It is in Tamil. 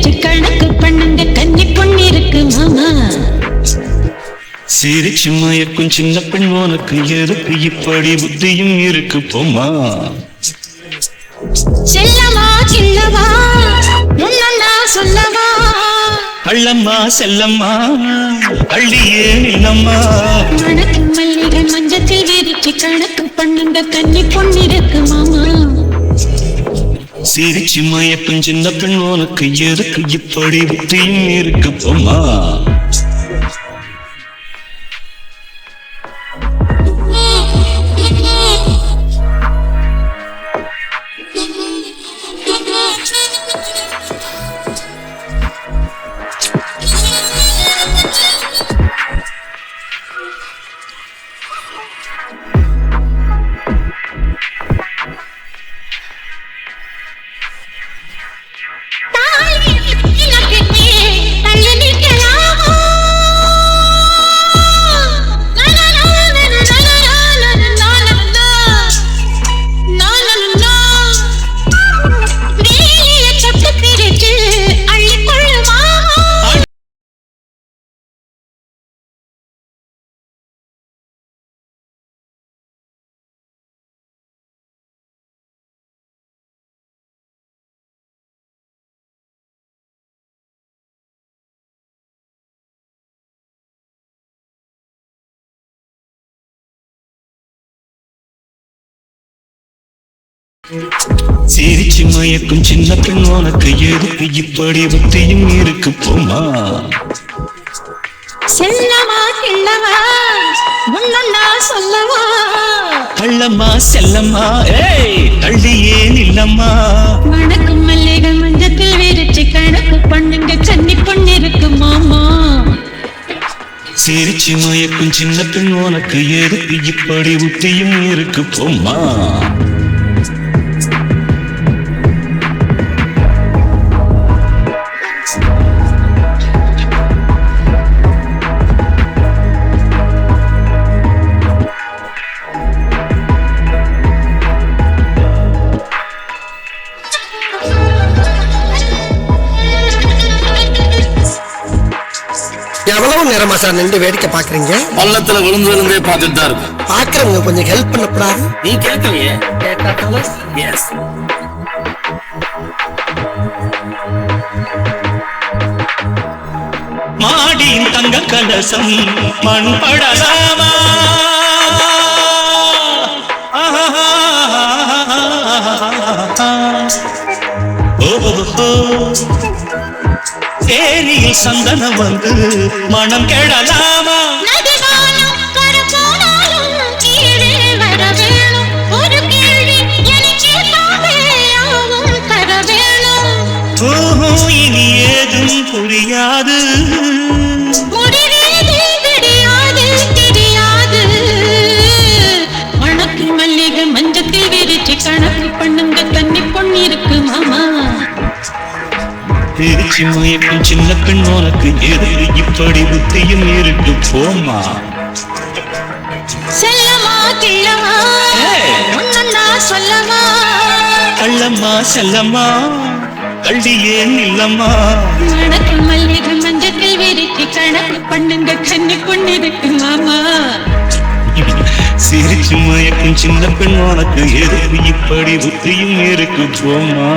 விரிச்சு கணக்கு பண்ணுங்க கன்னி பொண்ணு இருக்கு மாமா. சிரிச்சு மயக்கும் சின்ன பெண் உனக்கு எதுக்கு இப்படி புத்தியும் இருக்கு போமா. செல்லமா கில்லவா முன்னா சொல்லவா. அள்ளம்மா செல்லம்மா அள்ளியே நில்லம்மா. மணக்கு மல்லிகை மஞ்சத்தில் விரிச்சு கணக்கு பண்ணுங்க கன்னி பொண்ணு இருக்கு மாமா. சிரிச்சு மயக்கும் சின்ன பெண் உனக்கு எதுக்கு இப்படி புத்தியும் இருக்கு போமா. சிரிச்சு மயக்கும் சின்ன பெண் உனக்கு எதுக்கு இப்படி புத்தியும் இருக்கு போமா. செல்லமா கிள்ளவா முன்னா சொல்லவா. அள்ளம்மா செல்லம்மா ஏய் அள்ளியே நில்லம்மா. வணக்கம் மல்லிகை மஞ்சத்தில் விரிச்சு கணக்கு பண்ணுங்க கன்னி பொண்ணு இருக்கு மாமா. சிரிச்சு மயக்கும் சின்ன பெண் உனக்கு எதுக்கு இப்படி புத்தியும் இருக்கு போமா. எவ்வளவு நேரமா சார் நின்று வேடிக்கை பாக்குறீங்க? பள்ளத்துல விழுந்தே பார்த்துட்டு தான் இருக்கும். பாக்குறவங்க கொஞ்சம் ஹெல்ப் பண்ணக்கூடாது? நீ கேட்கலையே. மாடியின் தங்க கலசம் மண் படலாமா. தேரியில் சந்தனம் வந்து மனம் கெடலாமா. இனி ஏதும் புரியாது வணக்கு மல்லிகை மஞ்சத்தில் விரிச்சு கணக்கு பண்ணுங்க கன்னி பொண்ணு இருக்கு மாமா. திருச்சி மயக்கும் சின்ன பெண் உனக்கு எதிரி இப்படி புத்தியும் இருக்கு போமா. செல்லமா கிள்ளவா முன்னா சொல்லவா. அள்ளம்மா செல்லம்மா அள்ளியே நில்லம்மா. வணக்கம் மல்லிகை மஞ்சத்தில் விரிச்சு கணக்கு பண்ணுங்க கன்னி பொண்ணு இருக்கு மாமா. சிரிச்சு மயக்கும் சின்ன பெண் உனக்கு எதிரி இப்படி புத்தியும் இருக்கு போமா.